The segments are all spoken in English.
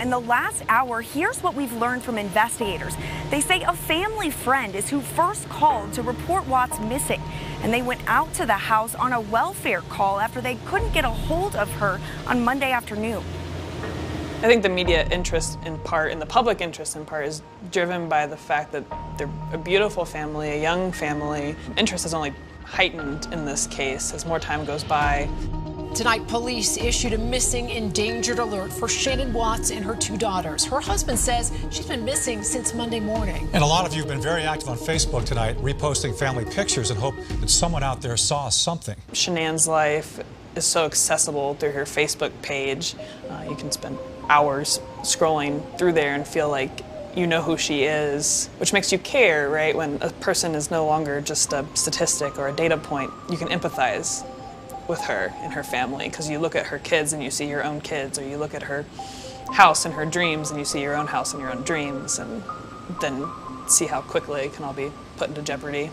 In the last hour, here's what we've learned from investigators. They say a family friend is who first called to report Watts missing, and they went out to the house on a welfare call after they couldn't get a hold of her on Monday afternoon. I think the media interest in part, and the public interest in part, is driven by the fact that they're a beautiful family, a young family. Interest is only heightened in this case as more time goes by. Tonight, police issued a missing endangered alert for Shannon Watts and her 2 daughters. Her husband says she's been missing since Monday morning. And a lot of you have been very active on Facebook tonight, reposting family pictures and hope that someone out there saw something. Shanann's life is so accessible through her Facebook page. You can spend hours scrolling through there and feel like you know who she is, which makes you care, right? When a person is no longer just a statistic or a data point, you can empathize with her and her family, because you look at her kids and you see your own kids, or you look at her house and her dreams and you see your own house and your own dreams, and then see how quickly it can all be put into jeopardy.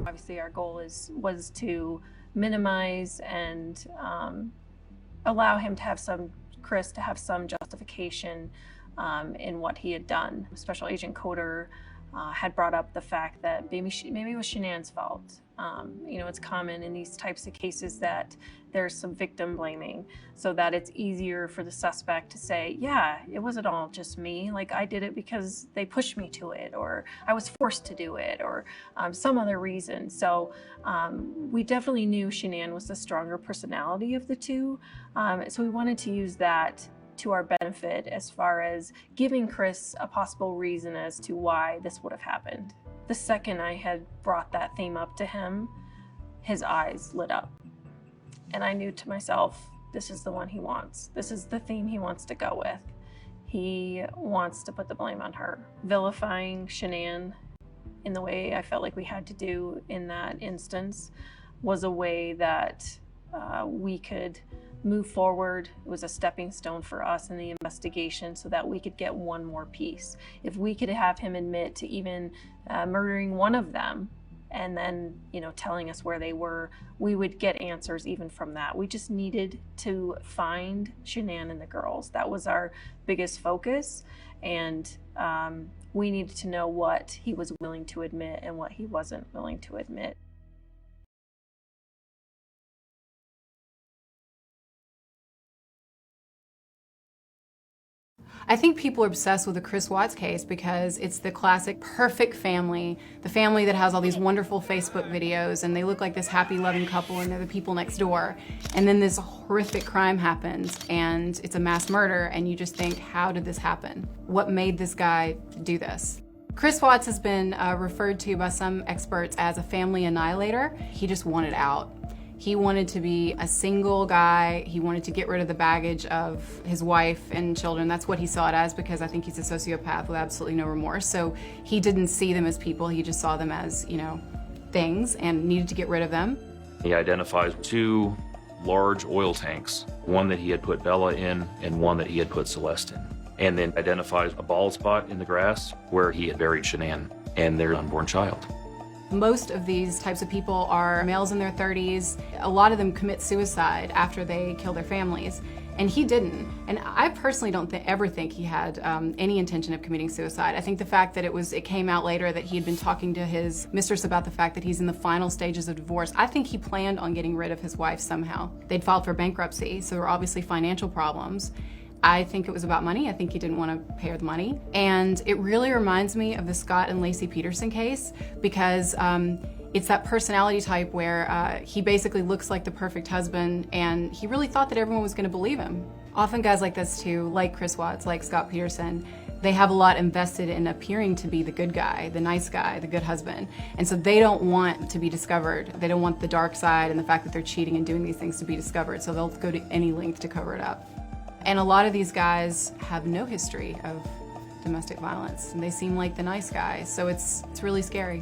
Obviously, our goal was to minimize and allow him to have Chris to have some justification in what he had done. Special Agent Coder had brought up the fact that maybe it was Shanann's fault. You know, it's common in these types of cases that there's some victim blaming, so that it's easier for the suspect to say, yeah, it wasn't all just me. Like, I did it because they pushed me to it, or I was forced to do it, or some other reason. So we definitely knew Shanann was the stronger personality of the two. So we wanted to use that to our benefit as far as giving Chris a possible reason as to why this would have happened. The second I had brought that theme up to him, his eyes lit up. And I knew to myself, this is the one he wants. This is the theme he wants to go with. He wants to put the blame on her. Vilifying Shanann in the way I felt like we had to do in that instance was a way that we could move forward. It was a stepping stone for us in the investigation so that we could get one more piece. If we could have him admit to even murdering one of them and then, you know, telling us where they were, we would get answers even from that. We just needed to find Shanann and the girls. That was our biggest focus, and we needed to know what he was willing to admit and what he wasn't willing to admit. I think people are obsessed with the Chris Watts case because it's the classic perfect family, the family that has all these wonderful Facebook videos and they look like this happy, loving couple and they're the people next door. And then this horrific crime happens and it's a mass murder and you just think, how did this happen? What made this guy do this? Chris Watts has been referred to by some experts as a family annihilator. He just wanted out. He wanted to be a single guy. He wanted to get rid of the baggage of his wife and children. That's what he saw it as, because I think he's a sociopath with absolutely no remorse. So he didn't see them as people. He just saw them as, you know, things and needed to get rid of them. He identifies 2 large oil tanks, one that he had put Bella in and one that he had put Celeste in. And then identifies a bald spot in the grass where he had buried Shanann and their unborn child. Most of these types of people are males in their 30s. A lot of them commit suicide after they kill their families, and he didn't. And I personally don't ever think he had any intention of committing suicide. I think the fact that it came out later that he had been talking to his mistress about the fact that he's in the final stages of divorce, I think he planned on getting rid of his wife somehow. They'd filed for bankruptcy, so there were obviously financial problems. I think it was about money. I think he didn't want to pay her the money. And it really reminds me of the Scott and Lacey Peterson case, because it's that personality type where he basically looks like the perfect husband and he really thought that everyone was going to believe him. Often guys like this too, like Chris Watts, like Scott Peterson, they have a lot invested in appearing to be the good guy, the nice guy, the good husband. And so they don't want to be discovered. They don't want the dark side and the fact that they're cheating and doing these things to be discovered. So they'll go to any length to cover it up. And a lot of these guys have no history of domestic violence, and they seem like the nice guys, so it's really scary.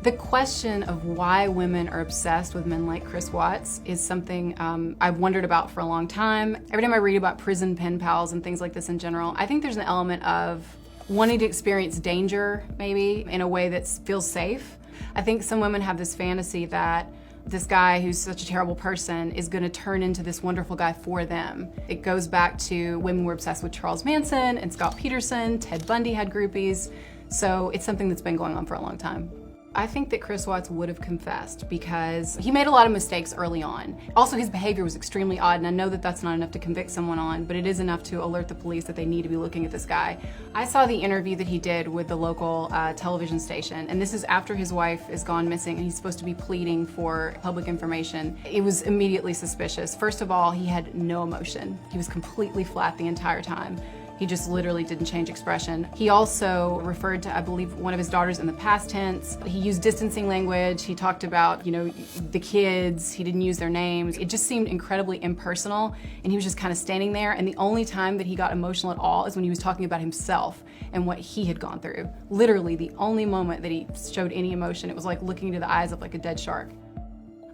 The question of why women are obsessed with men like Chris Watts is something I've wondered about for a long time. Every time I read about prison pen pals and things like this in general, I think there's an element of wanting to experience danger, maybe, in a way that feels safe. I think some women have this fantasy that this guy who's such a terrible person is going to turn into this wonderful guy for them. It goes back to women were obsessed with Charles Manson and Scott Peterson. Ted Bundy had groupies. So it's something that's been going on for a long time. I think that Chris Watts would have confessed because he made a lot of mistakes early on. Also, his behavior was extremely odd, and I know that that's not enough to convict someone on, but it is enough to alert the police that they need to be looking at this guy. I saw the interview that he did with the local television station, and this is after his wife is gone missing and he's supposed to be pleading for public information. It was immediately suspicious. First of all, he had no emotion. He was completely flat the entire time. He just literally didn't change expression. He also referred to, I believe, one of his daughters in the past tense. He used distancing language. He talked about, the kids. He didn't use their names. It just seemed incredibly impersonal, and he was just kind of standing there. And the only time that he got emotional at all is when he was talking about himself and what he had gone through. Literally, the only moment that he showed any emotion, it was like looking into the eyes of like a dead shark.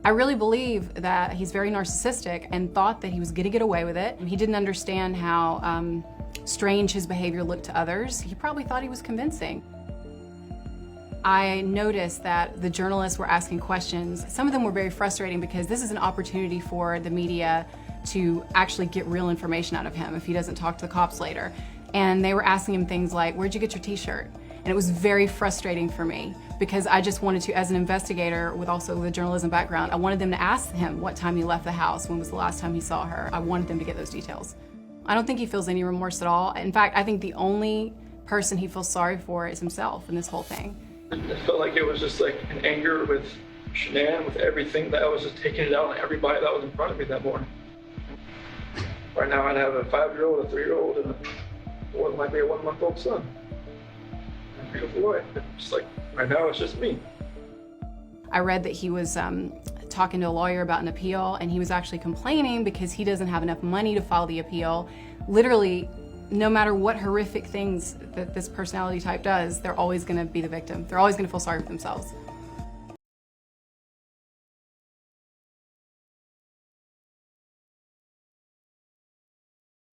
I really believe that he's very narcissistic and thought that he was going to get away with it. He didn't understand how strange his behavior looked to others. He probably thought he was convincing. I noticed that the journalists were asking questions. Some of them were very frustrating because this is an opportunity for the media to actually get real information out of him if he doesn't talk to the cops later. And they were asking him things like, "Where'd you get your t-shirt?" And it was very frustrating for me because I just wanted to, as an investigator with also the journalism background, I wanted them to ask him what time he left the house, when was the last time he saw her. I wanted them to get those details. I don't think he feels any remorse at all. In fact, I think the only person he feels sorry for is himself in this whole thing. I felt like it was just like an anger with Shanann, with everything, that I was just taking it out on everybody that was in front of me that morning. Right now I'd have a 5-year-old, a 3-year-old, and what might be a 1-month-old son. A beautiful wife. Just like, right now it's just me. I read that he was talking to a lawyer about an appeal, and he was actually complaining because he doesn't have enough money to file the appeal. Literally, no matter what horrific things that this personality type does, they're always going to be the victim. They're always going to feel sorry for themselves.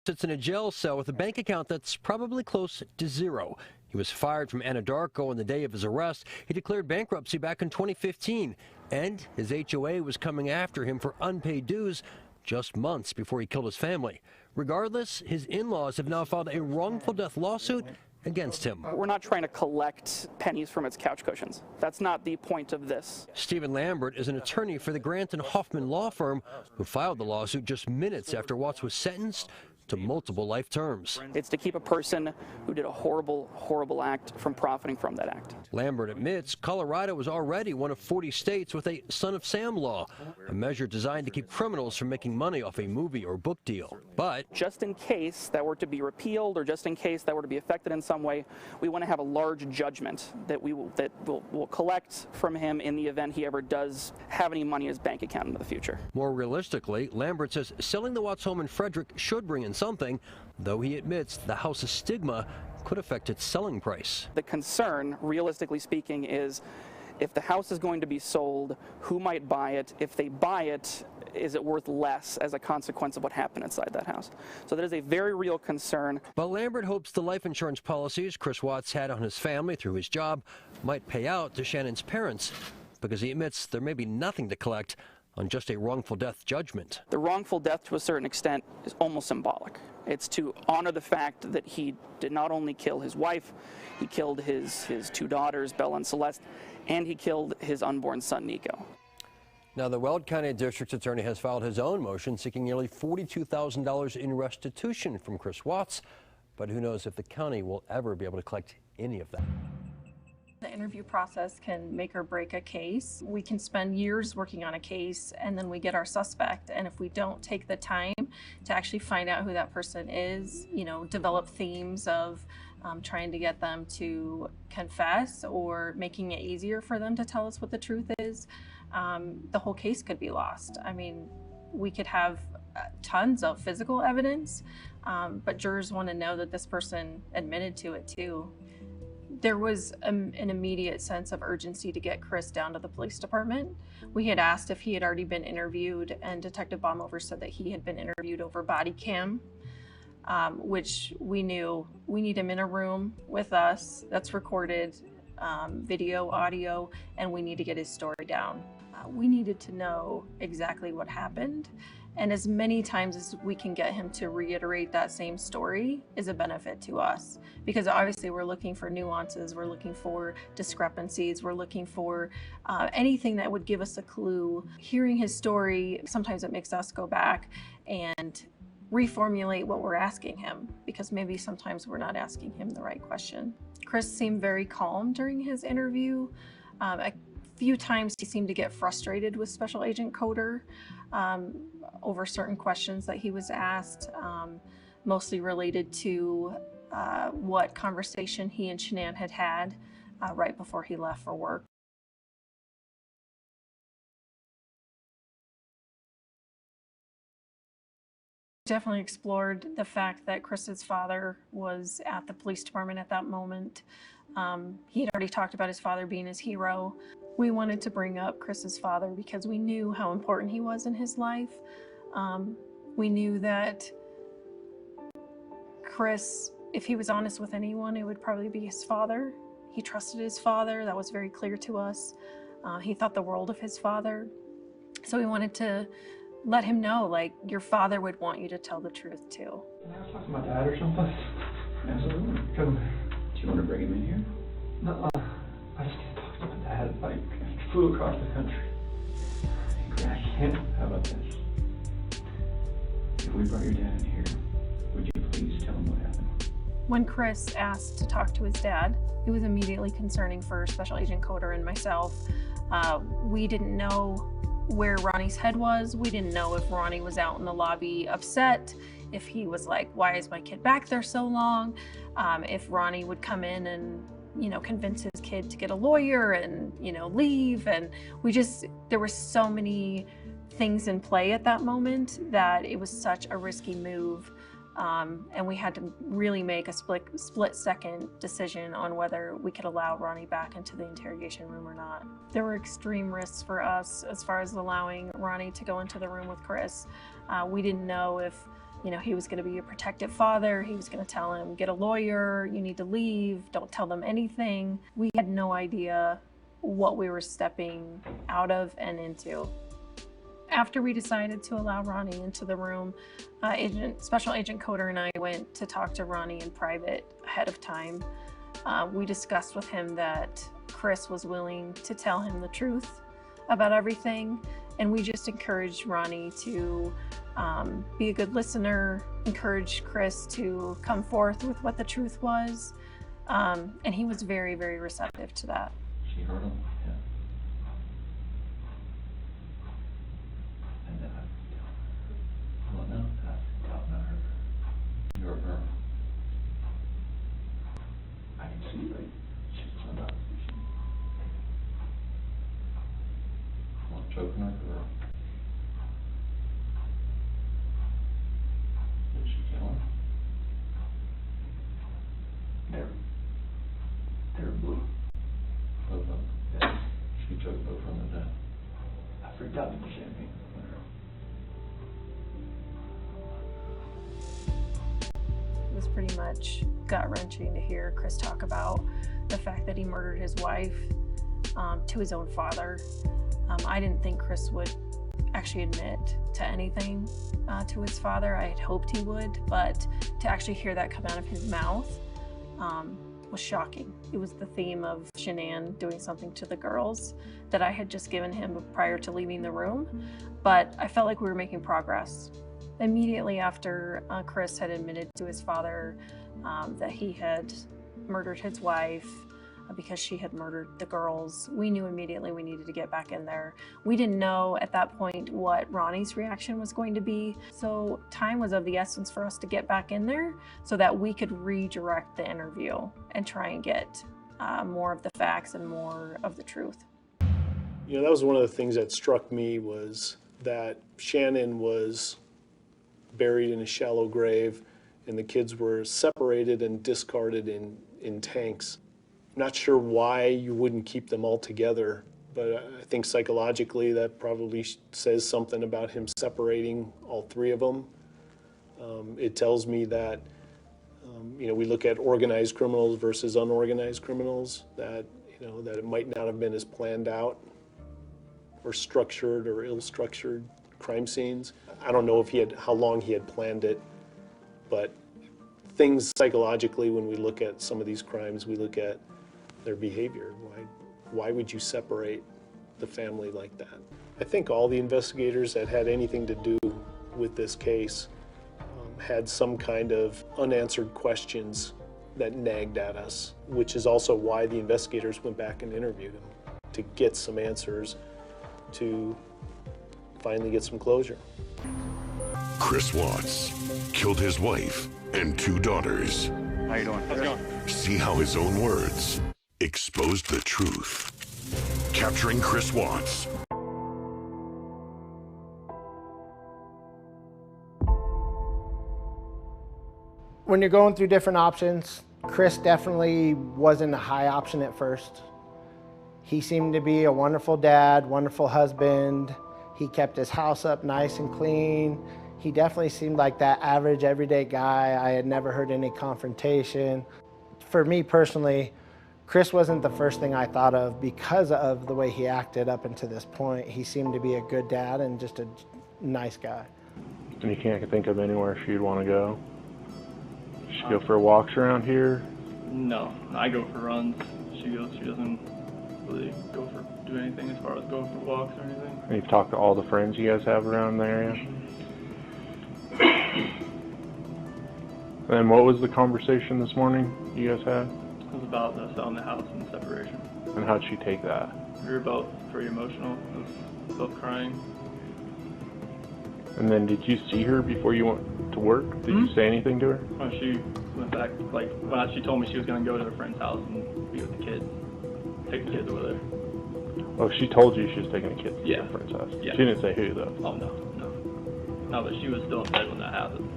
Sits in a jail cell with a bank account that's probably close to zero. He was fired from Anadarko on the day of his arrest. He declared bankruptcy back in 2015, and his HOA was coming after him for unpaid dues just months before he killed his family. Regardless, his in-laws have now filed a wrongful death lawsuit against him. We're not trying to collect pennies from its couch cushions. That's not the point of this. Stephen Lambert is an attorney for the Grant and Hoffman law firm who filed the lawsuit just minutes after Watts was sentenced to multiple life terms. It's to keep a person who did a horrible, horrible act from profiting from that act. Lambert admits Colorado is already one of 40 states with a Son of Sam law, a measure designed to keep criminals from making money off a movie or book deal. But just in case that were to be repealed, or just in case that were to be affected in some way, we want to have a large judgment that we'll collect from him in the event he ever does have any money in his bank account in the future. More realistically, Lambert says selling the Watts home in Frederick should bring in something, though he admits the house's stigma could affect its selling price. The concern, realistically speaking, is if the house is going to be sold, who might buy it? If they buy it, is it worth less as a consequence of what happened inside that house? So that is a very real concern. But Lambert hopes the life insurance policies Chris Watts had on his family through his job might pay out to Shannon's parents, because he admits there may be nothing to collect on just a wrongful death judgment. The wrongful death, to a certain extent, is almost symbolic. It's to honor the fact that he did not only kill his wife, he killed his 2 daughters, Bella and Celeste, and he killed his unborn son, Nico. Now, the Weld County District Attorney has filed his own motion seeking nearly $42,000 in restitution from Chris Watts, but who knows if the county will ever be able to collect any of that. The interview process can make or break a case. We can spend years working on a case and then we get our suspect. And if we don't take the time to actually find out who that person is, develop themes of trying to get them to confess or making it easier for them to tell us what the truth is, the whole case could be lost. I mean, we could have tons of physical evidence, but jurors want to know that this person admitted to it too. There was an immediate sense of urgency to get Chris down to the police department. We had asked if he had already been interviewed, and Detective Baumover said that he had been interviewed over body cam, which we knew we need him in a room with us that's recorded, video, audio, and we need to get his story down. We needed to know exactly what happened, and as many times as we can get him to reiterate that same story is a benefit to us, because obviously we're looking for nuances, we're looking for discrepancies, we're looking for anything that would give us a clue. Hearing his story, sometimes it makes us go back and reformulate what we're asking him, because maybe sometimes we're not asking him the right question. Chris seemed very calm during his interview. A few times he seemed to get frustrated with Special Agent Coder over certain questions that he was asked, mostly related to what conversation he and Shanann had had right before he left for work. Definitely explored the fact that Chris's father was at the police department at that moment. He had already talked about his father being his hero. We wanted to bring up Chris's father because we knew how important he was in his life. We knew that Chris, if he was honest with anyone, it would probably be his father. He trusted his father. That was very clear to us. He thought the world of his father. So we wanted to let him know, like, your father would want you to tell the truth too. Can I talk to my dad or something? Absolutely. Come. Do you want to bring him in here? No, I just need to talk to my dad. Like, I flew across the country. I can't. How about this? If we brought your dad in here, would you please tell him what happened? When Chris asked to talk to his dad, it was immediately concerning for Special Agent Coder and myself. We didn't know where Ronnie's head was. We didn't know if Ronnie was out in the lobby upset, if he was like, why is my kid back there so long? If Ronnie would come in and, convince his kid to get a lawyer and, leave. And there were so many things in play at that moment that it was such a risky move. And we had to really make a split-second decision on whether we could allow Ronnie back into the interrogation room or not. There were extreme risks for us as far as allowing Ronnie to go into the room with Chris. We didn't know if, he was going to be a protective father. He was going to tell him, get a lawyer, you need to leave, don't tell them anything. We had no idea what we were stepping out of and into. After we decided to allow Ronnie into the room, Special Agent Coder and I went to talk to Ronnie in private ahead of time. We discussed with him that Chris was willing to tell him the truth about everything, and we just encouraged Ronnie to be a good listener, encouraged Chris to come forth with what the truth was, and he was very, very receptive to that. She heard him, yeah. Well, no, not her. You're her. I can see, like, she's not. Well, choking her girl. Did she kill him? They're blue. Both of them. Yeah. She choked both of them to death. I freaked out to the champagne. It was pretty much gut-wrenching to hear Chris talk about the fact that he murdered his wife to his own father. I didn't think Chris would actually admit to anything to his father. I had hoped he would, but to actually hear that come out of his mouth was shocking. It was the theme of Shanann doing something to the girls that I had just given him prior to leaving the room, but I felt like we were making progress. Immediately after Chris had admitted to his father that he had murdered his wife because she had murdered the girls, we knew immediately we needed to get back in there. We didn't know at that point what Ronnie's reaction was going to be, so time was of the essence for us to get back in there so that we could redirect the interview and try and get more of the facts and more of the truth. That was one of the things that struck me, was that Shanann was buried in a shallow grave and the kids were separated and discarded in tanks. Not sure why you wouldn't keep them all together, but I think psychologically that probably says something about him separating all three of them. It tells me that, we look at organized criminals versus unorganized criminals, that, that it might not have been as planned out or structured or ill-structured crime scenes. I don't know how long he had planned it, but things psychologically, when we look at some of these crimes, we look at their behavior. Why would you separate the family like that? I think all the investigators that had anything to do with this case had some kind of unanswered questions that nagged at us, which is also why the investigators went back and interviewed him, to get some answers, to finally get some closure. Chris Watts killed his wife and 2 daughters. How you doing? How's it going? See how his own words exposed the truth. Capturing Chris Watts. When you're going through different options, Chris definitely wasn't a high option at first. He seemed to be a wonderful dad, wonderful husband. He kept his house up nice and clean. He definitely seemed like that average, everyday guy. I had never heard any confrontation. For me personally, Chris wasn't the first thing I thought of because of the way he acted up until this point. He seemed to be a good dad and just a nice guy. And you can't think of anywhere she'd want to go? She go for walks around here? No, I go for runs. She doesn't really do anything as far as going for walks or anything. And you've talked to all the friends you guys have around the area? And what was the conversation this morning you guys had? It was about us selling the house and the separation. And how'd she take that? We were both pretty emotional, both crying. And then did you see her before you went to work? Did you say anything to her? When she went back, when she told me she was going to go to her friend's house and be with the kids, take the kids over there. Oh, she told you she was taking the kids to Yeah. her friend's house? Yeah. She didn't say who, though? Oh, no. No, but she was still in bed when that happened.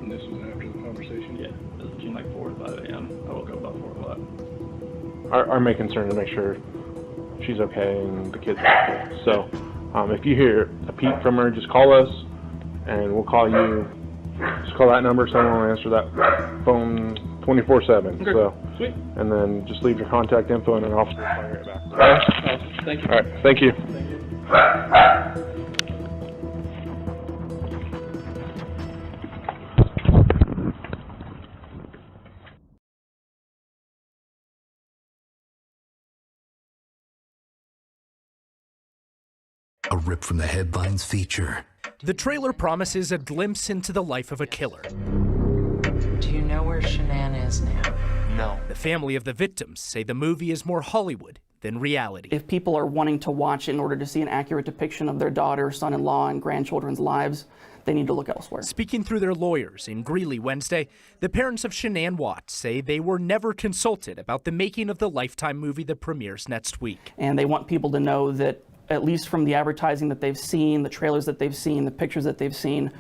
And this was after the conversation? Yeah, it was between 4 and 5 a.m. I woke up about 4 o'clock. Our main concern is to make sure she's okay and the kids are okay. So, if you hear a peep from her, just call us, and we'll call you. Just call that number, someone will answer that phone 24/7. Okay. So, sweet. And then just leave your contact info, and an officer will call you right back. Awesome. Thank you. All right, thank you. Thank you. A rip from the headlines feature. The trailer promises a glimpse into the life of a killer. Do you know where Shanann is now? No. The family of the victims say the movie is more Hollywood than reality. If people are wanting to watch in order to see an accurate depiction of their daughter, son-in-law, and grandchildren's lives, they need to look elsewhere. Speaking through their lawyers in Greeley Wednesday, the parents of Shanann Watts say they were never consulted about the making of the Lifetime movie that premieres next week. And they want people to know that, at least from the advertising that they've seen, the trailers that they've seen, the pictures that they've seen,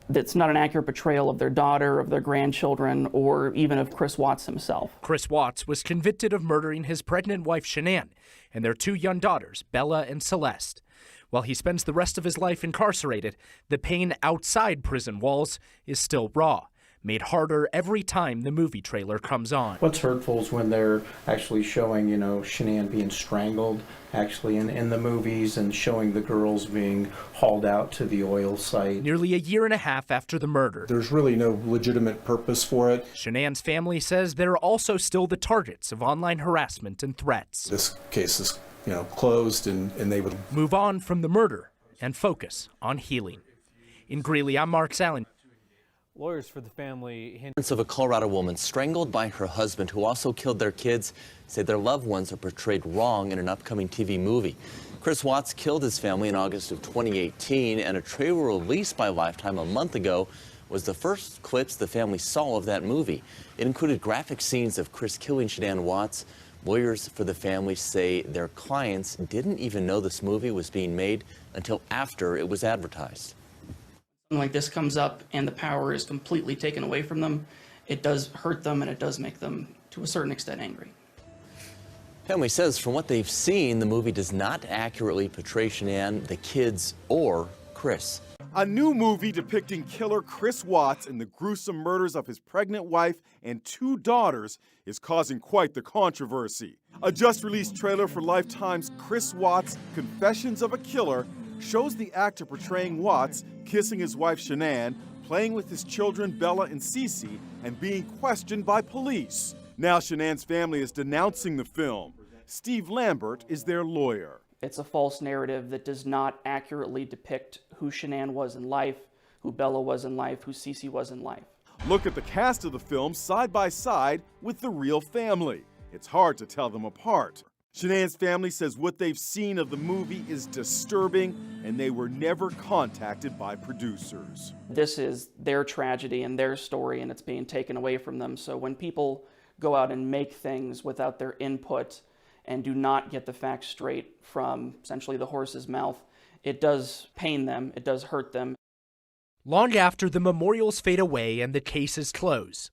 that's not an accurate portrayal of their daughter, of their grandchildren, or even of Chris Watts himself. Chris Watts was convicted of murdering his pregnant wife Shanann and their 2 young daughters, Bella and Celeste. While he spends the rest of his life incarcerated, the pain outside prison walls is still raw, made harder every time the movie trailer comes on. What's hurtful is when they're actually showing, Shanann being strangled, actually in the movies, and showing the girls being hauled out to the oil site. Nearly a year and a half after the murder. There's really no legitimate purpose for it. Shanann's family says they're also still the targets of online harassment and threats. This case is, closed, and they would move on from the murder and focus on healing. In Greeley, I'm Mark Salen. Lawyers for the family Parents of a Colorado woman strangled by her husband, who also killed their kids, say their loved ones are portrayed wrong in an upcoming TV movie. Chris Watts killed his family in August of 2018, and a trailer released by Lifetime a month ago was the first clips the family saw of that movie. It included graphic scenes of Chris killing Shanann Watts. Lawyers for the family say their clients didn't even know this movie was being made until after it was advertised. Something like this comes up and the power is completely taken away from them, it does hurt them and it does make them to a certain extent, angry. Family says from what they've seen, the movie does not accurately portray Shanann, the kids, or Chris. A new movie depicting killer Chris Watts and the gruesome murders of his pregnant wife and 2 daughters is causing quite the controversy. A just-released trailer for Lifetime's Chris Watts, Confessions of a Killer, shows the actor portraying Watts kissing his wife Shanann, playing with his children Bella and Cece, and being questioned by police. Now Shanann's family is denouncing the film. Steve Lambert is their lawyer. It's a false narrative that does not accurately depict who Shanann was in life, who Bella was in life, who Cece was in life. Look at the cast of the film side by side with the real family. It's hard to tell them apart. Shanann's family says what they've seen of the movie is disturbing, and they were never contacted by producers. This is their tragedy and their story, and it's being taken away from them. So when people go out and make things without their input and do not get the facts straight from essentially the horse's mouth, it does pain them, it does hurt them. Long after the memorials fade away and the cases close,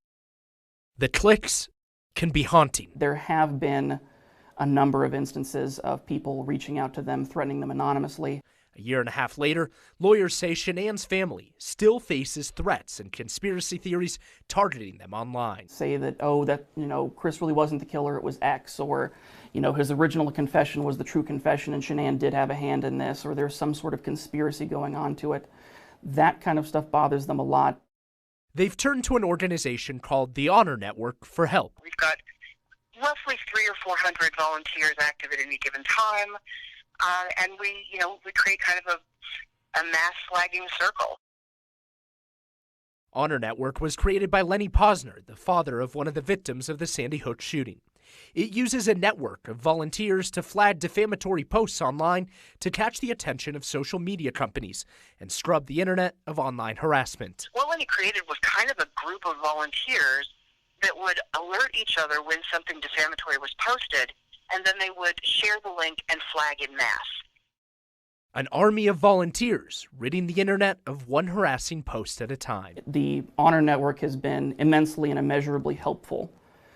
the clicks can be haunting. There have been a number of instances of people reaching out to them, threatening them anonymously. A year and a half later, lawyers say Shanann's family still faces threats and conspiracy theories targeting them online. Say that, oh, Chris really wasn't the killer, it was X, or, his original confession was the true confession and Shanann did have a hand in this, or there's some sort of conspiracy going on to it. That kind of stuff bothers them a lot. They've turned to an organization called the Honor Network for help. We've got roughly 300 or 400 volunteers active at any given time. And we create kind of a mass flagging circle. Honor Network was created by Lenny Posner, the father of one of the victims of the Sandy Hook shooting. It uses a network of volunteers to flag defamatory posts online to catch the attention of social media companies and scrub the internet of online harassment. What Lenny created was kind of a group of volunteers that would alert each other when something defamatory was posted, and then they would share the link and flag en masse. An army of volunteers ridding the internet of one harassing post at a time. The Honor Network has been immensely and immeasurably helpful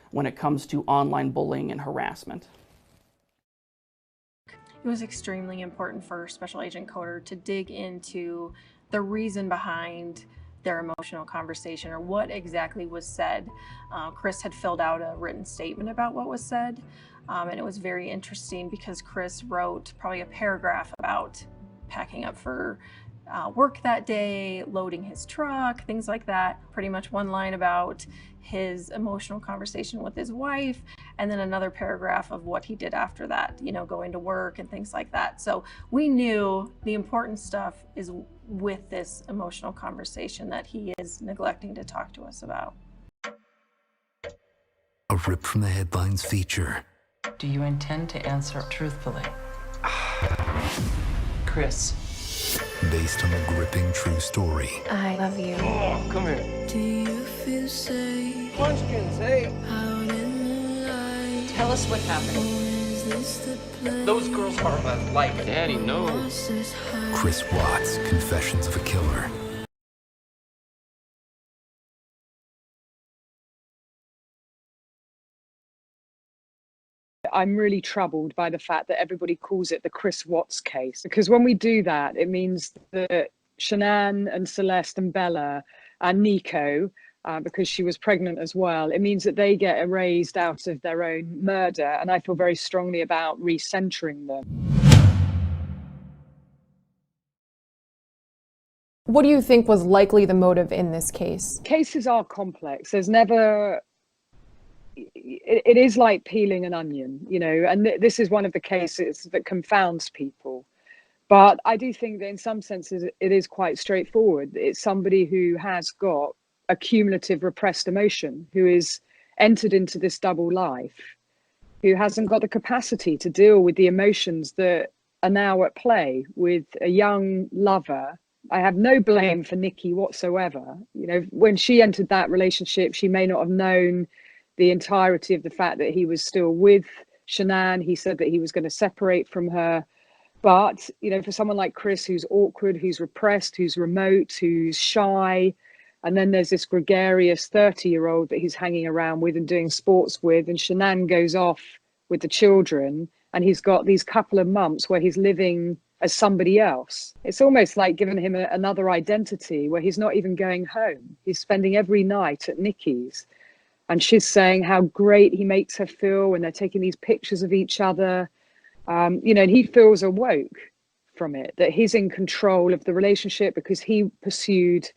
when it comes to online bullying and harassment. It was extremely important for Special Agent Coder to dig into the reason behind their emotional conversation, or what exactly was said. Chris had filled out a written statement about what was said, and it was very interesting because Chris wrote probably a paragraph about packing up for work that day, loading his truck, things like that. Pretty much one line about his emotional conversation with his wife, and then another paragraph of what he did after that, going to work and things like that. So we knew the important stuff is with this emotional conversation that he is neglecting to talk to us about. A rip from the headlines feature. Do you intend to answer truthfully? Chris. Based on a gripping true story. I love you. Oh, come here. Do you feel safe? Munchkins, hey. Out in the light? Tell us what happened. Is this the place? Those girls are my life. Daddy knows. Chris Watts, Confessions of a Killer. I'm really troubled by the fact that everybody calls it the Chris Watts case, because when we do that, it means that Shanann and Celeste and Bella and Nico, because she was pregnant as well, it means that they get erased out of their own murder, and I feel very strongly about recentering them. What do you think was likely the motive in this case? Cases are complex. There's never... It is like peeling an onion, and this is one of the cases that confounds people. But I do think that in some senses it is quite straightforward. It's somebody who has got a cumulative repressed emotion, who is entered into this double life, who hasn't got the capacity to deal with the emotions that are now at play with a young lover. I have no blame for Nikki whatsoever. When she entered that relationship, she may not have known the entirety of the fact that he was still with Shanann. He said that he was going to separate from her. But, for someone like Chris, who's awkward, who's repressed, who's remote, who's shy, And then there's this gregarious 30-year-old that he's hanging around with and doing sports with. And Shanann goes off with the children, and he's got these couple of months where he's living as somebody else. It's almost like giving him another identity where he's not even going home. He's spending every night at Nikki's. And she's saying how great he makes her feel when they're taking these pictures of each other. And he feels awoke from it, that he's in control of the relationship because he pursued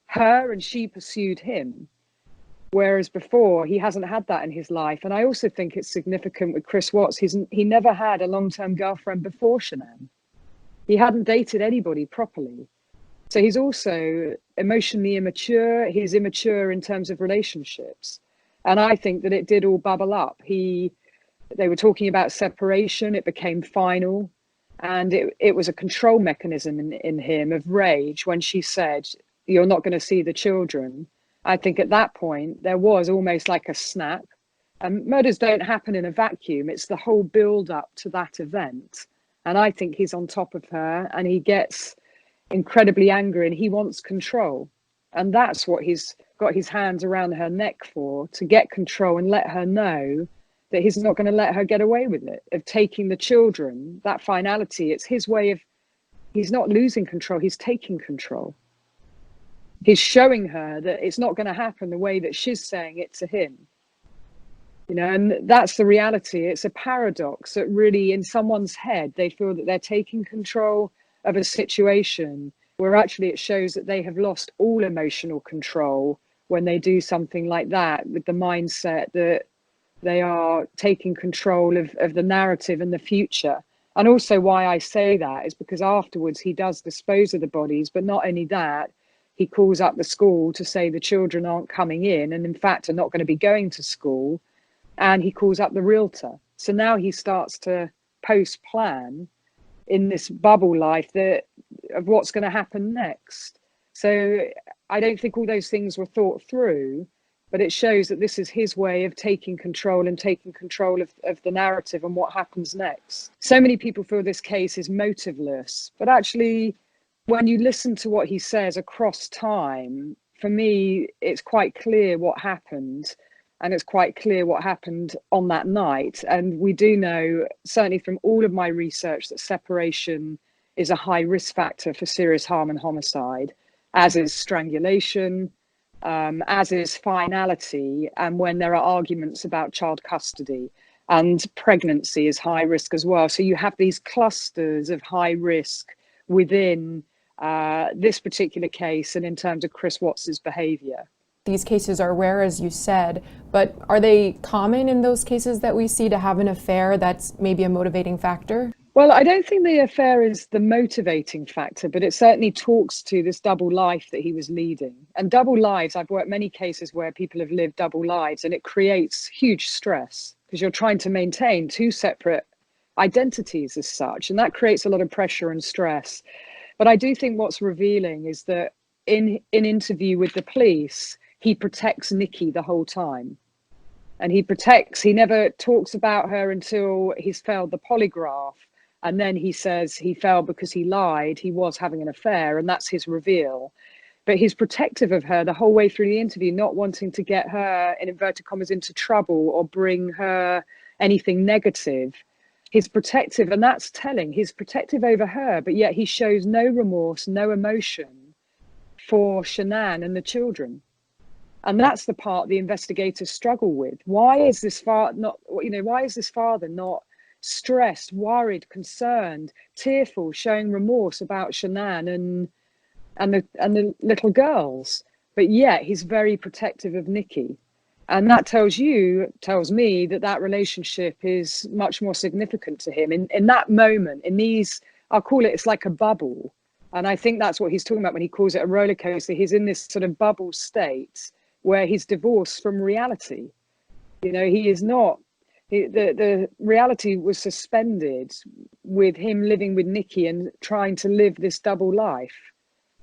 her and she pursued him. Whereas before, he hasn't had that in his life. And I also think it's significant with Chris Watts. He never had a long-term girlfriend before Shanann. He hadn't dated anybody properly. So he's also emotionally immature. He's immature in terms of relationships. And I think that it did all bubble up. They were talking about separation. It became final. And it was a control mechanism in him of rage when she said, "You're not going to see the children." I think at that point, there was almost like a snap. And murders don't happen in a vacuum. It's the whole build up to that event. And I think he's on top of her and he gets incredibly angry and he wants control. And that's what he's got his hands around her neck for, to get control and let her know that he's not going to let her get away with it, of taking the children, that finality. It's his way of, he's not losing control, he's taking control. He's showing her that it's not going to happen the way that she's saying it to him. And that's the reality. It's a paradox that really in someone's head, they feel that they're taking control of a situation where actually it shows that they have lost all emotional control when they do something like that, with the mindset that they are taking control of the narrative and the future. And also why I say that is because afterwards he does dispose of the bodies, but not only that, he calls up the school to say the children aren't coming in and in fact are not going to be going to school. And he calls up the realtor. So now he starts to post-plan in this bubble life of what's going to happen next. So I don't think all those things were thought through, but it shows that this is his way of taking control and taking control of the narrative and what happens next. So many people feel this case is motiveless, but actually, when you listen to what he says across time, for me, it's quite clear what happened. And it's quite clear what happened on that night. And we do know, certainly from all of my research, that separation is a high risk factor for serious harm and homicide, as is strangulation, as is finality, and when there are arguments about child custody. And pregnancy is high risk as well. So you have these clusters of high risk within this particular case and in terms of Chris Watts's behavior. These cases are rare, as you said, but are they common in those cases that we see to have an affair that's maybe a motivating factor? Well, I don't think the affair is the motivating factor, but it certainly talks to this double life that he was leading. And double lives, I've worked many cases where people have lived double lives, and it creates huge stress because you're trying to maintain two separate identities as such, and that creates a lot of pressure and stress. But I do think what's revealing is that in interview with the police, he protects Nikki the whole time. And he never talks about her until he's failed the polygraph. And then he says he failed because he lied. He was having an affair, and that's his reveal. But he's protective of her the whole way through the interview, not wanting to get her, in inverted commas, into trouble or bring her anything negative. He's protective, and that's telling. He's protective over her, but yet he shows no remorse, no emotion for Shanann and the children. And that's the part the investigators struggle with. Why is this father not stressed, worried, concerned, tearful, showing remorse about Shanann and the little girls? But yet he's very protective of Nikki. And that tells me that relationship is much more significant to him. In that moment, in these, I'll call it's like a bubble. And I think that's what he's talking about when he calls it a roller coaster. He's in this sort of bubble state where he's divorced from reality. He is not, the reality was suspended with him living with Nikki and trying to live this double life.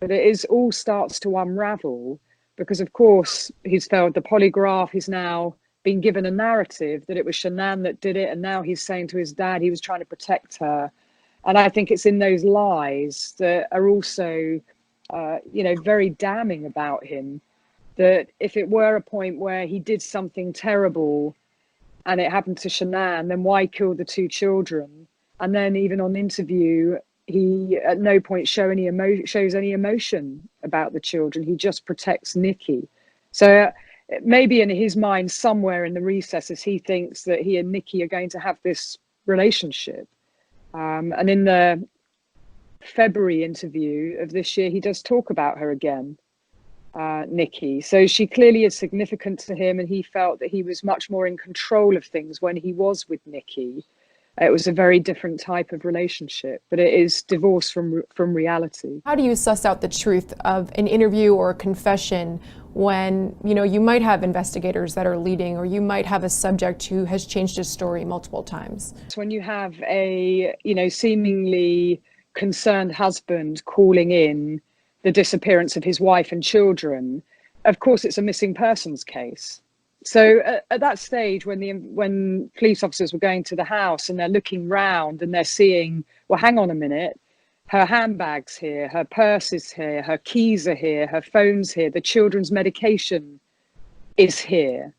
But it all starts to unravel because, of course, he's failed the polygraph. He's now been given a narrative that it was Shanann that did it. And now he's saying to his dad he was trying to protect her. And I think it's in those lies that are also very damning about him. That if it were a point where he did something terrible and it happened to Shanann, then why kill the 2 children? And then even on interview, he at no point shows any emotion about the children. He just protects Nikki. So maybe in his mind, somewhere in the recesses, he thinks that he and Nikki are going to have this relationship. And in the February interview of this year, he does talk about her again, Nikki. So she clearly is significant to him, and he felt that he was much more in control of things when he was with Nikki. It was a very different type of relationship, but it is divorce from reality. How do you suss out the truth of an interview or a confession when, you might have investigators that are leading, or you might have a subject who has changed his story multiple times? When you have a, seemingly concerned husband calling in the disappearance of his wife and children, of course it's a missing persons case. So at that stage, when police officers were going to the house and they're looking round and they're seeing, well, hang on a minute, her handbag's here, her purse is here, her keys are here, her phone's here, the children's medication is here.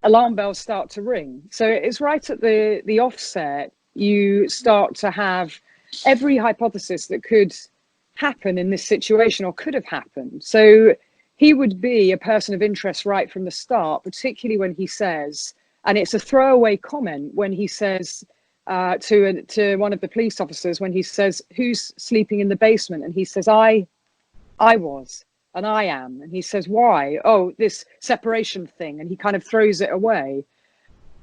Alarm bells start to ring. So it's right at the offset, you start to have every hypothesis that could happen in this situation or could have happened. So he would be a person of interest right from the start, particularly when he says, and it's a throwaway comment when he says to one of the police officers, when he says, who's sleeping in the basement? And he says, I was, and I am. And he says, why? Oh, this separation thing. And he kind of throws it away.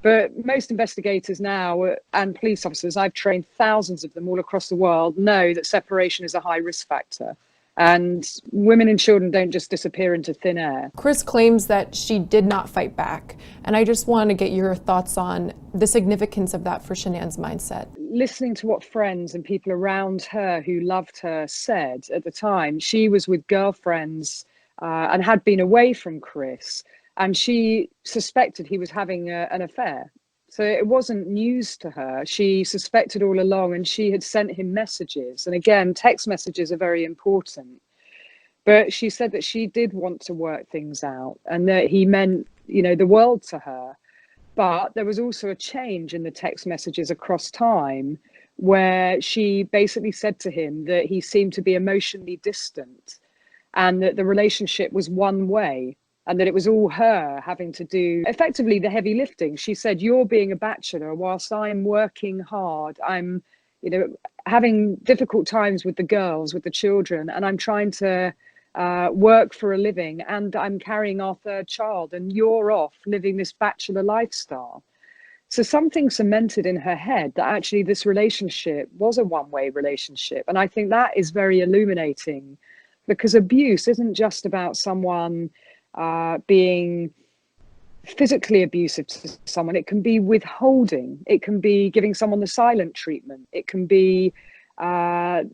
But most investigators now and police officers, I've trained thousands of them all across the world, know that separation is a high risk factor. And women and children don't just disappear into thin air. Chris claims that she did not fight back. And I just want to get your thoughts on the significance of that for Shanann's mindset. Listening to what friends and people around her who loved her said at the time, she was with girlfriends and had been away from Chris. And she suspected he was having an affair. So it wasn't news to her. She suspected all along, and she had sent him messages. And again, text messages are very important. But she said that she did want to work things out and that he meant, the world to her. But there was also a change in the text messages across time where she basically said to him that he seemed to be emotionally distant and that the relationship was one way. And that it was all her having to do effectively the heavy lifting. She said, you're being a bachelor whilst I'm working hard. I'm, having difficult times with the girls, with the children, and I'm trying to work for a living, and I'm carrying our 3rd child, and you're off living this bachelor lifestyle. So something cemented in her head that actually this relationship was a one-way relationship. And I think that is very illuminating, because abuse isn't just about someone being physically abusive to someone. It can be withholding. It can be giving someone the silent treatment. It can be not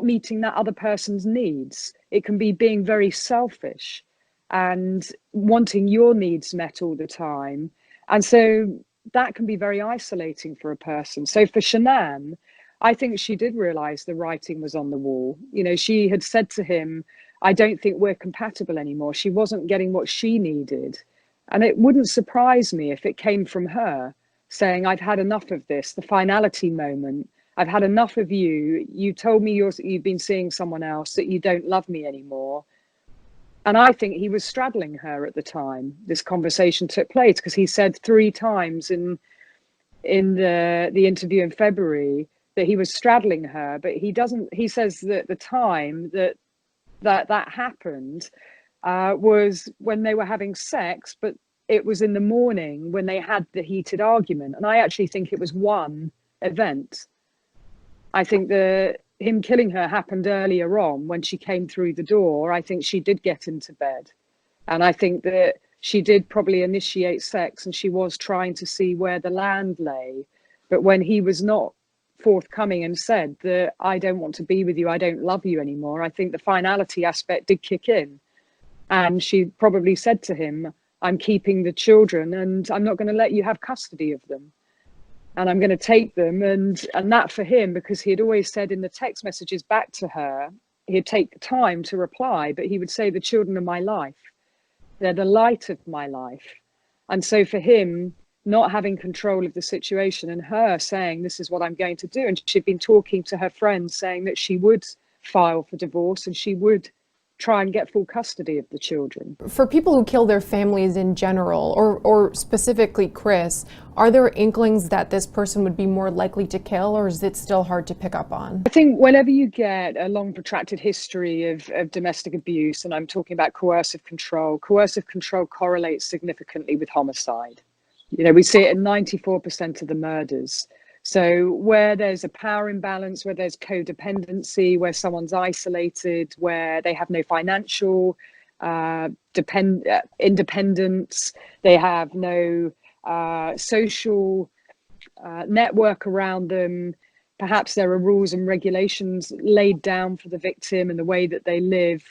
meeting that other person's needs. It can be being very selfish and wanting your needs met all the time. And so that can be very isolating for a person. So for Shanann, I think she did realize the writing was on the wall. She had said to him, I don't think we're compatible anymore. She wasn't getting what she needed. And it wouldn't surprise me if it came from her saying, I've had enough of this, the finality moment. I've had enough of you. You told me you've been seeing someone else, that you don't love me anymore. And I think he was straddling her at the time this conversation took place, because he said 3 times in the interview in February that he was straddling her, but he says that the time that happened was when they were having sex, but it was in the morning when they had the heated argument. And I actually think it was one event. I think him killing her happened earlier on when she came through the door. I think she did get into bed. And I think that she did probably initiate sex, and she was trying to see where the land lay. But when he was not forthcoming and said that I don't want to be with you, I don't love you anymore, I think the finality aspect did kick in. And she probably said to him, I'm keeping the children and I'm not going to let you have custody of them. and I'm going to take them. And that for him, because he had always said in the text messages back to her, he'd take time to reply, but he would say, the children are my life. They're the light of my life. And so for him, not having control of the situation and her saying, this is what I'm going to do. And she'd been talking to her friends saying that she would file for divorce and she would try and get full custody of the children. For people who kill their families in general, or specifically Chris, are there inklings that this person would be more likely to kill, or is it still hard to pick up on? I think whenever you get a long protracted history of domestic abuse, and I'm talking about coercive control correlates significantly with homicide. You know, we see it in 94% of the murders. So where there's a power imbalance, where there's codependency, where someone's isolated, where they have no financial independence, they have no social network around them, perhaps there are rules and regulations laid down for the victim and the way that they live.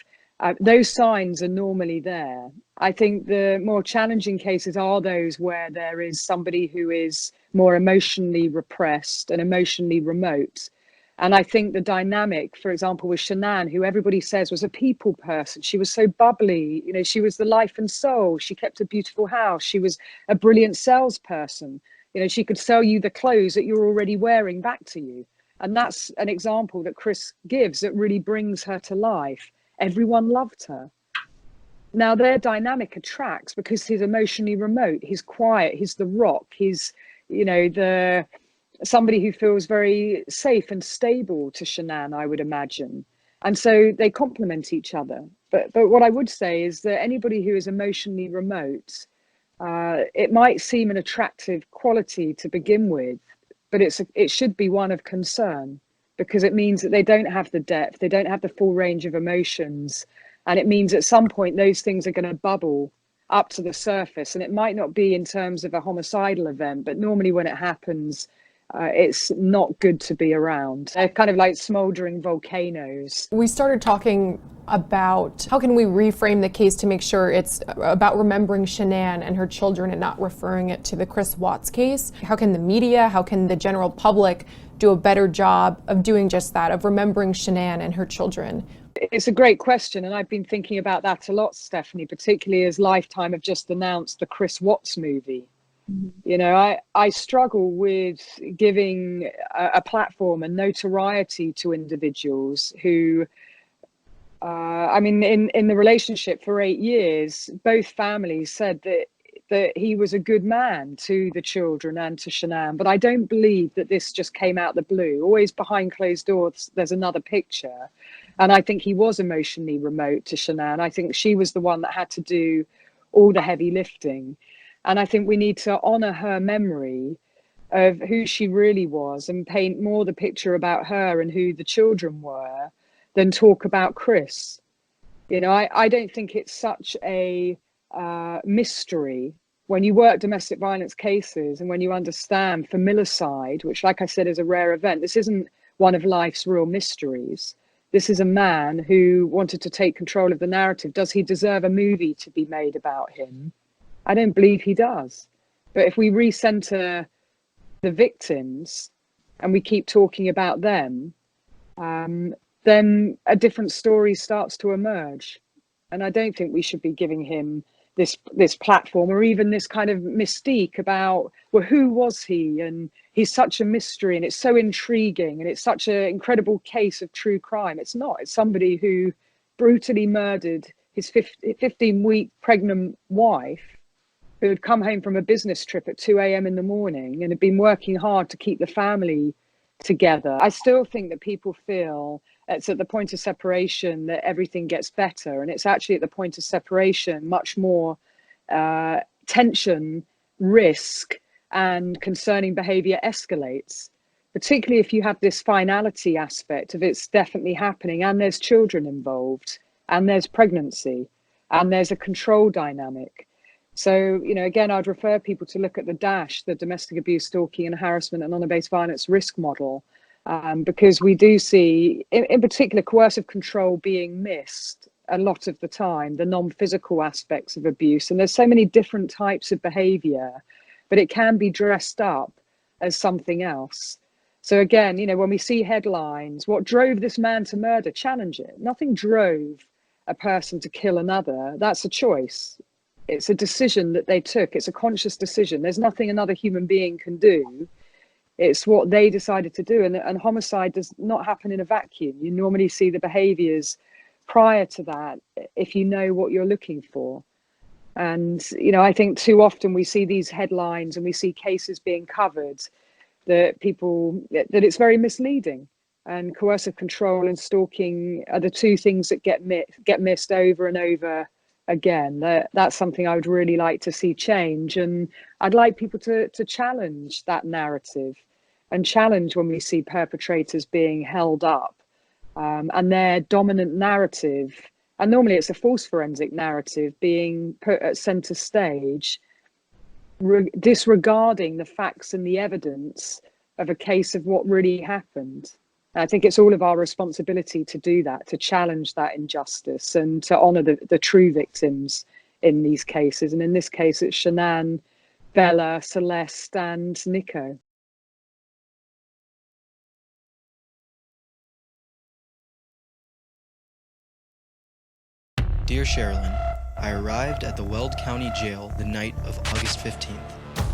Those signs are normally there. I think the more challenging cases are those where there is somebody who is more emotionally repressed and emotionally remote. And I think the dynamic, for example, with Shanann, who everybody says was a people person, she was so bubbly, you know, she was the life and soul, she kept a beautiful house, she was a brilliant salesperson, you know, she could sell you the clothes that you're already wearing back to you. And that's an example that Chris gives that really brings her to life. Everyone loved her. Now their dynamic attracts because he's emotionally remote, he's quiet, he's the rock, he's, you know, somebody who feels very safe and stable to Shanann, I would imagine. And so they complement each other. But what I would say is that anybody who is emotionally remote, it might seem an attractive quality to begin with, but it should be one of concern, because it means that they don't have the depth, they don't have the full range of emotions. And it means at some point those things are going to bubble up to the surface. And it might not be in terms of a homicidal event, but normally when it happens, it's not good to be around. They're kind of like smoldering volcanoes. We started talking about how can we reframe the case to make sure it's about remembering Shanann and her children and not referring it to the Chris Watts case. How can the media, how can the general public do a better job of doing just that, of remembering Shanann and her children? It's a great question, and I've been thinking about that a lot, Stephanie, particularly as Lifetime have just announced the Chris Watts movie. You know, I struggle with giving a platform and notoriety to individuals who, I mean, in the relationship for 8 years, both families said that he was a good man to the children and to Shanann. But I don't believe that this just came out the blue. Always behind closed doors, there's another picture. And I think he was emotionally remote to Shanann. I think she was the one that had to do all the heavy lifting. And I think we need to honor her memory of who she really was and paint more the picture about her and who the children were than talk about Chris. You know, I don't think it's such a mystery when you work domestic violence cases and when you understand familicide, which, like I said, is a rare event. This isn't one of life's real mysteries. This is a man who wanted to take control of the narrative. Does he deserve a movie to be made about him? I don't believe he does. But if we recenter the victims and we keep talking about them, then a different story starts to emerge. And I don't think we should be giving him this platform or even this kind of mystique about, well, who was he? And he's such a mystery and it's so intriguing and it's such an incredible case of true crime. It's not. It's somebody who brutally murdered his 15-week pregnant wife, who had come home from a business trip at 2 a.m. in the morning and had been working hard to keep the family together. I still think that people feel it's at the point of separation that everything gets better. And it's actually at the point of separation, much more tension, risk, and concerning behavior escalates, particularly if you have this finality aspect of it's definitely happening and there's children involved and there's pregnancy and there's a control dynamic. So, you know, again, I'd refer people to look at the DASH, the Domestic Abuse, Stalking and Harassment and Honour-Based Violence Risk Model, because we do see, in particular, coercive control being missed a lot of the time, the non-physical aspects of abuse. And there's so many different types of behaviour, but it can be dressed up as something else. So again, you know, when we see headlines, what drove this man to murder? Challenge it. Nothing drove a person to kill another. That's a choice. It's a decision that they took. It's a conscious decision. There's nothing another human being can do. It's what they decided to do. And homicide does not happen in a vacuum. You normally see the behaviors prior to that if you know what you're looking for. And, you know, I think too often we see these headlines and we see cases being covered that it's very misleading. And coercive control and stalking are the two things that get missed over and over again. That's something I would really like to see change. And I'd like people to challenge that narrative and challenge when we see perpetrators being held up and their dominant narrative. And normally it's a false forensic narrative being put at center stage, disregarding the facts and the evidence of a case of what really happened. And I think it's all of our responsibility to do that, to challenge that injustice and to honor the true victims in these cases. And in this case, it's Shanann, Bella, Celeste, and Nico. Dear Sherilyn, I arrived at the Weld County Jail the night of August 15th.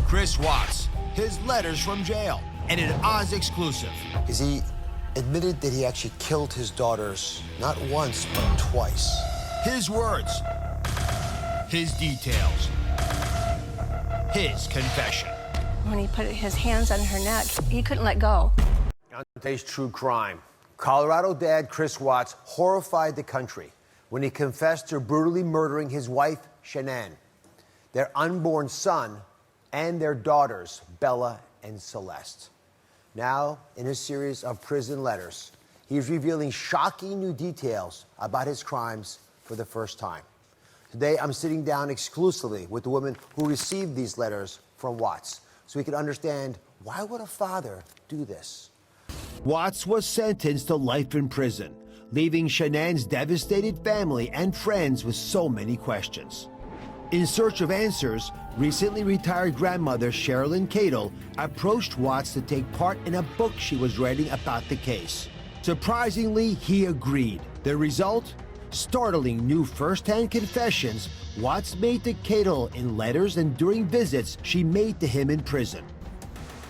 Chris Watts, his letters from jail, and an Oz exclusive. Is he admitted that he actually killed his daughters, not once, but twice? His words, his details, his confession. When he put his hands on her neck, he couldn't let go. On today's True Crime, Colorado dad Chris Watts horrified the country when he confessed to brutally murdering his wife, Shanann, their unborn son, and their daughters, Bella and Celeste. Now, in his series of prison letters, he's revealing shocking new details about his crimes for the first time. Today, I'm sitting down exclusively with the woman who received these letters from Watts, so we can understand, why would a father do this? Watts was sentenced to life in prison, leaving Shanann's devastated family and friends with so many questions. In search of answers, recently retired grandmother Sherilyn Cadle approached Watts to take part in a book she was writing about the case. Surprisingly, he agreed. The result? Startling new first-hand confessions Watts made to Cadle in letters and during visits she made to him in prison.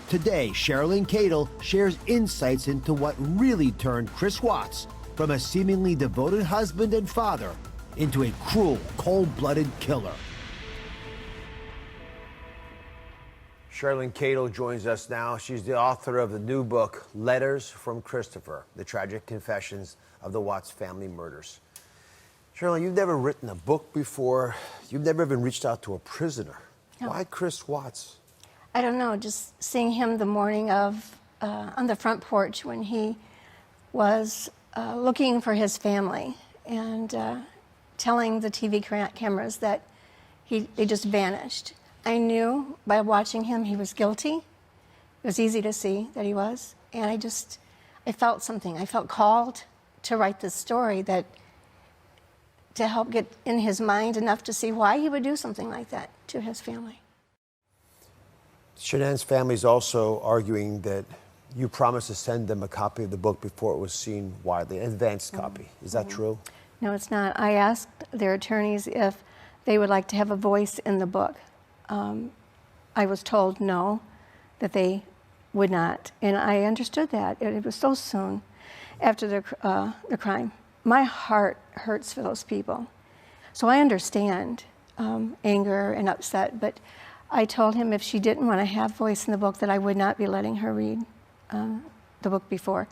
Today, Sherilyn Cadle shares insights into what really turned Chris Watts from a seemingly devoted husband and father into a cruel, cold-blooded killer. Sherilyn Cadle joins us now. She's the author of the new book, Letters from Christopher, The Tragic Confessions of the Watts Family Murders. Sherilyn, you've never written a book before. You've never even reached out to a prisoner. No. Why Chris Watts? I don't know, just seeing him the morning of, on the front porch when he was looking for his family and telling the TV cameras that they just vanished. I knew by watching him he was guilty. It was easy to see that he was. And I felt something. I felt called to write this story to help get in his mind enough to see why he would do something like that to his family. Shanann's family is also arguing that you promised to send them a copy of the book before it was seen widely, an advanced copy. Is that true? No, it's not. I asked their attorneys if they would like to have a voice in the book. I was told no, that they would not. And I understood that. It was so soon after the crime. My heart hurts for those people. So I understand anger and upset, but I told him if she didn't want to have voice in the book, that I would not be letting her read the book before.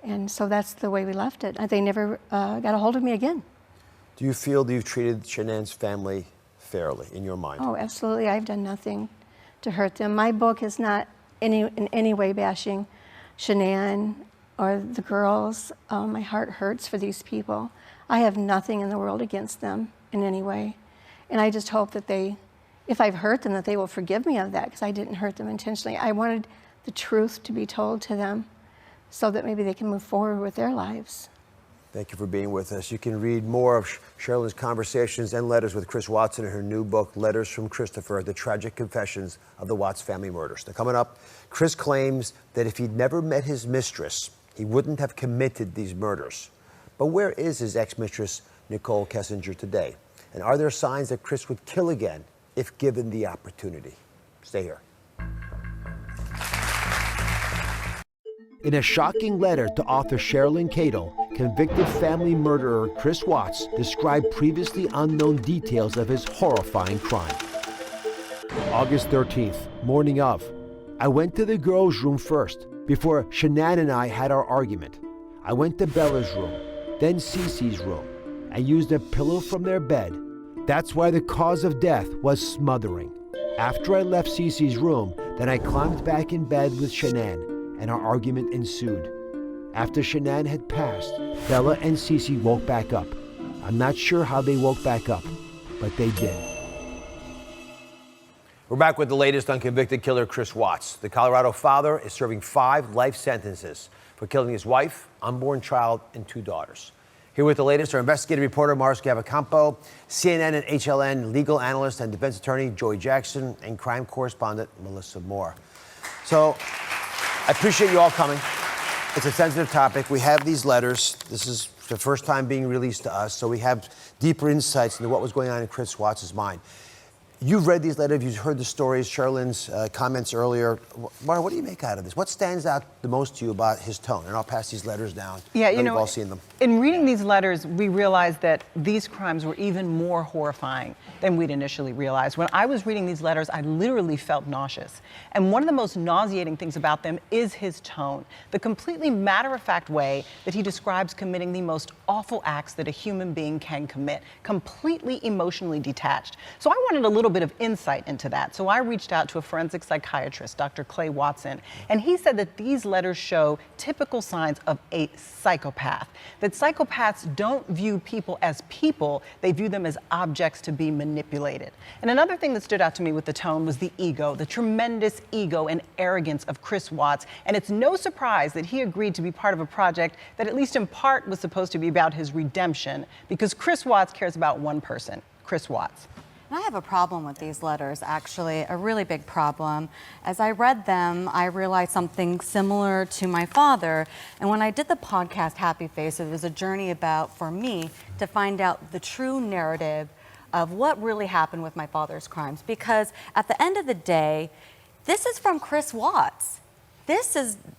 And so that's the way we left it. They never got a hold of me again. Do you feel that you've treated Shanann's family fairly in your mind? Oh, absolutely. I've done nothing to hurt them. My book is not in any way bashing Shanann or the girls. My heart hurts for these people. I have nothing in the world against them in any way. And I just hope that if I've hurt them, that they will forgive me of that, because I didn't hurt them intentionally. I wanted the truth to be told to them so that maybe they can move forward with their lives. Thank you for being with us. You can read more of Sherilyn's conversations and letters with Chris Watson in her new book, Letters from Christopher, The Tragic Confessions of the Watts Family Murders. Now, coming up, Chris claims that if he'd never met his mistress, he wouldn't have committed these murders. But where is his ex-mistress, Nicole Kessinger, today? And are there signs that Chris would kill again if given the opportunity? Stay here. In a shocking letter to author Sherilyn Cadle, convicted family murderer Chris Watts described previously unknown details of his horrifying crime. August 13th, morning of. I went to the girls' room first, before Shanann and I had our argument. I went to Bella's room, then Cece's room. I used a pillow from their bed. That's why the cause of death was smothering. After I left Cece's room, then I climbed back in bed with Shanann, and our argument ensued. After Shanann had passed, Bella and Cece woke back up. I'm not sure how they woke back up, but they did. We're back with the latest on convicted killer Chris Watts. The Colorado father is serving 5 life sentences for killing his wife, unborn child, and 2 daughters. Here with the latest, our investigative reporter, Mars Gavacampo, CNN and HLN legal analyst and defense attorney, Joy Jackson, and crime correspondent, Melissa Moore. So, I appreciate you all coming. It's a sensitive topic. We have these letters. This is the first time being released to us, so we have deeper insights into what was going on in Chris Watts' mind. You've read these letters, you've heard the stories, Sherilyn's comments earlier. Mara, what do you make out of this? What stands out the most to you about his tone? And I'll pass these letters down. Yeah, you know, we've all seen them. In reading these letters, we realized that these crimes were even more horrifying than we'd initially realized. When I was reading these letters, I literally felt nauseous. And one of the most nauseating things about them is his tone. The completely matter-of-fact way that he describes committing the most awful acts that a human being can commit, completely emotionally detached. So I wanted a little bit of insight into that. So I reached out to a forensic psychiatrist, Dr. Clay Watson, and he said that these letters show typical signs of a psychopath. That psychopaths don't view people as people, they view them as objects to be manipulated. And another thing that stood out to me with the tone was the ego, the tremendous ego and arrogance of Chris Watts. And it's no surprise that he agreed to be part of a project that at least in part was supposed to be about his redemption, because Chris Watts cares about one person, Chris Watts. I have a problem with these letters, actually, a really big problem. As I read them, I realized something similar to my father. And when I did the podcast Happy Face, it was a journey about, for me, to find out the true narrative of what really happened with my father's crimes. Because at the end of the day, this is from Chris Watts.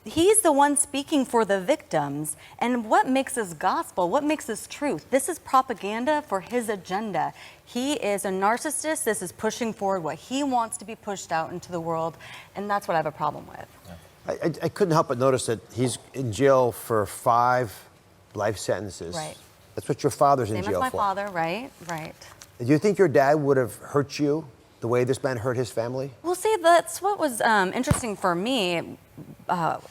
He's the one speaking for the victims. And what makes this gospel? What makes this truth? This is propaganda for his agenda. He is a narcissist. This is pushing forward what he wants to be pushed out into the world. And that's what I have a problem with. I couldn't help but notice that he's in jail for 5 life sentences. Right. That's what your father's in jail for. Same as my father, right? Right. Do you think your dad would have hurt you the way this man hurt his family? Well, see, that's what was interesting for me.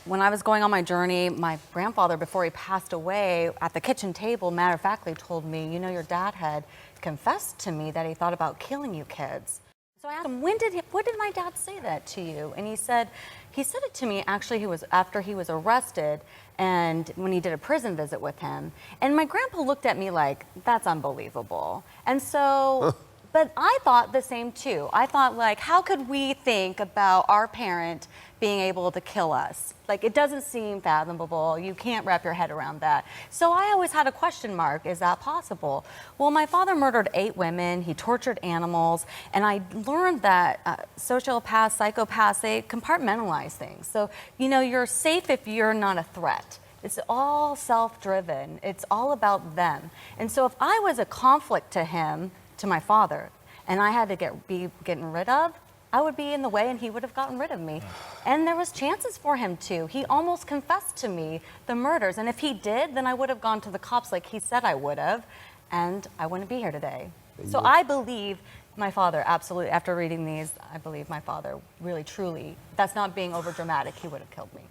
When I was going on my journey, my grandfather, before he passed away, at the kitchen table, matter-of-factly told me, you know, your dad had confessed to me that he thought about killing you kids. So I asked him, when did my dad say that to you? And he said it to me, actually, after he was arrested, and when he did a prison visit with him. And my grandpa looked at me like, that's unbelievable. And so... But I thought the same too. I thought, like, how could we think about our parent being able to kill us? Like, it doesn't seem fathomable. You can't wrap your head around that. So I always had a question mark, is that possible? Well, my father murdered 8 women, he tortured animals, and I learned that sociopaths, psychopaths, they compartmentalize things. So, you know, you're safe if you're not a threat. It's all self-driven. It's all about them. And so if I was a conflict to him, to my father, and I had to be getting rid of, I would be in the way and he would have gotten rid of me. And there was chances for him to. He almost confessed to me the murders. And if he did, then I would have gone to the cops like he said I would have, and I wouldn't be here today. So I believe my father, absolutely, after reading these, I believe my father really, truly, that's not being over dramatic, he would have killed me.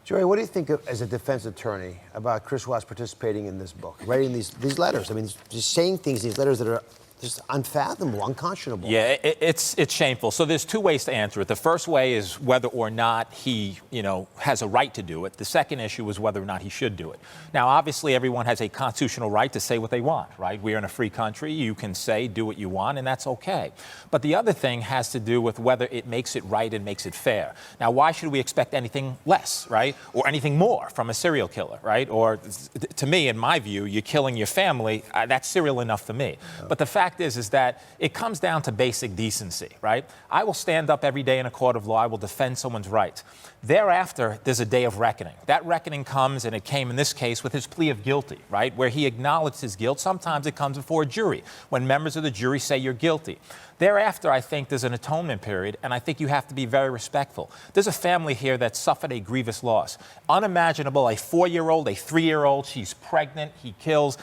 Joy, what do you think as a defense attorney about Chris Watts participating in this book, writing these letters? I mean, just saying things, these letters that are just unfathomable, unconscionable. Yeah, it's shameful. So there's two ways to answer it. The first way is whether or not he, has a right to do it. The second issue is whether or not he should do it. Now, obviously, everyone has a constitutional right to say what they want, right? We're in a free country. You can say, do what you want, and that's okay. But the other thing has to do with whether it makes it right and makes it fair. Now, why should we expect anything less, right? Or anything more from a serial killer, right? Or to me, in my view, you're killing your family. That's serial enough for me. But the fact is that it comes down to basic decency, right? I will stand up every day in a court of law. I will defend someone's rights. Thereafter, there's a day of reckoning. That reckoning comes, and it came in this case with his plea of guilty, right? Where he acknowledged his guilt. Sometimes it comes before a jury, when members of the jury say you're guilty. Thereafter, I think there's an atonement period, and I think you have to be very respectful. There's a family here that suffered a grievous loss. Unimaginable, a 4-year-old, a 3-year-old, she's pregnant, he kills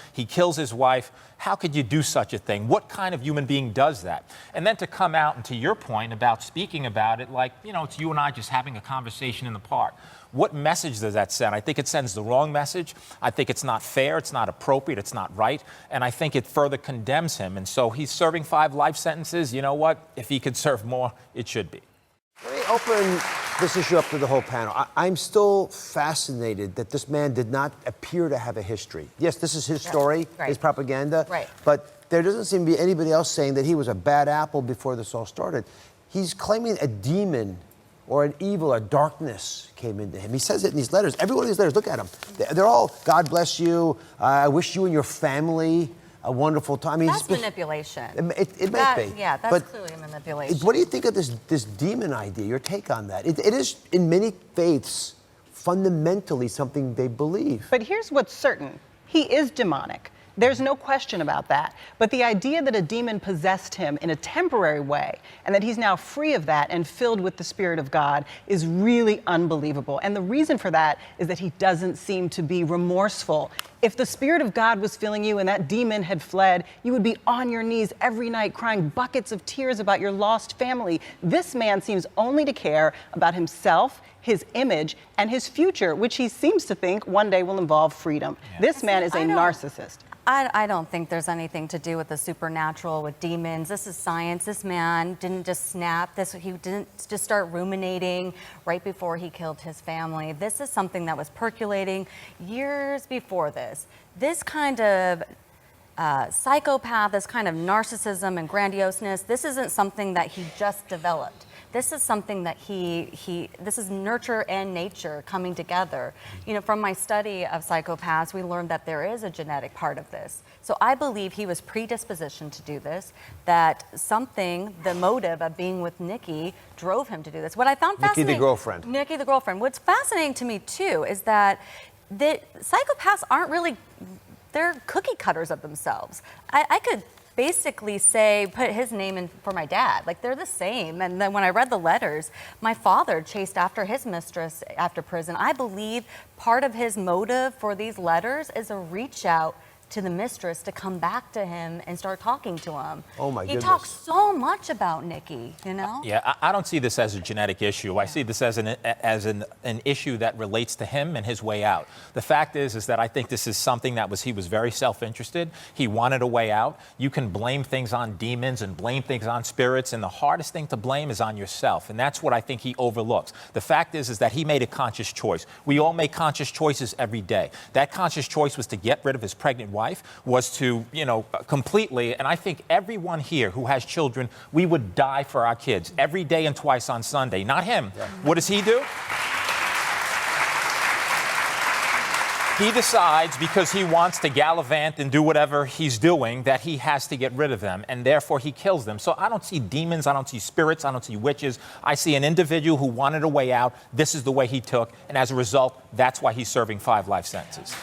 his wife. How could you do such a thing? What kind of human being does that? And then to come out, and to your point about speaking about it, like, it's you and I just having a conversation in the park. What message does that send? I think it sends the wrong message. I think it's not fair, it's not appropriate, it's not right, and I think it further condemns him. And so he's serving 5 life sentences. You know what? If he could serve more, it should be. Let me open this issue up to the whole panel. I'm still fascinated that this man did not appear to have a history. Yes, this is his story, his propaganda, but there doesn't seem to be anybody else saying that he was a bad apple before this all started. He's claiming a demon or an evil, a darkness came into him. He says it in these letters. Every one of these letters, look at them. They're all, God bless you, I wish you and your family a wonderful time. I mean, that's manipulation. It might be. Yeah, that's clearly manipulation. What do you think of this demon idea, your take on that? It is, in many faiths, fundamentally something they believe. But here's what's certain. He is demonic. There's no question about that. But the idea that a demon possessed him in a temporary way and that he's now free of that and filled with the Spirit of God is really unbelievable. And the reason for that is that he doesn't seem to be remorseful. If the Spirit of God was filling you and that demon had fled, you would be on your knees every night crying buckets of tears about your lost family. This man seems only to care about himself, his image, and his future, which he seems to think one day will involve freedom. Yeah. This man is a narcissist. I don't think there's anything to do with the supernatural, with demons. This is science. This man didn't just snap. He didn't just start ruminating right before he killed his family. This is something that was percolating years before this. This kind of psychopath, this kind of narcissism and grandioseness, this isn't something that he just developed. This is something that this is nurture and nature coming together. From my study of psychopaths, we learned that there is a genetic part of this. So I believe he was predispositioned to do this, that the motive of being with Nikki drove him to do this. What I found fascinating— Nikki the girlfriend. Nikki the girlfriend. What's fascinating to me too is that the psychopaths aren't really, they're cookie cutters of themselves. I could basically put his name in for my dad. Like, they're the same. And then when I read the letters, my father chased after his mistress after prison. I believe part of his motive for these letters is a reach out to the mistress to come back to him and start talking to him. Oh my goodness. He talks so much about Nikki, Yeah, I don't see this as a genetic issue. I see this as an issue that relates to him and his way out. The fact is that I think this is something he was very self-interested. He wanted a way out. You can blame things on demons and blame things on spirits, and the hardest thing to blame is on yourself, and that's what I think he overlooks. The fact is that he made a conscious choice. We all make conscious choices every day. That conscious choice was to get rid of his pregnant wife, was to, completely, and I think everyone here who has children, we would die for our kids every day and twice on Sunday. Not him. Yeah. What does he do? He decides, because he wants to gallivant and do whatever he's doing, that he has to get rid of them, and therefore he kills them. So I don't see demons, I don't see spirits, I don't see witches. I see an individual who wanted a way out. This is the way he took, and as a result, that's why he's serving 5 life sentences.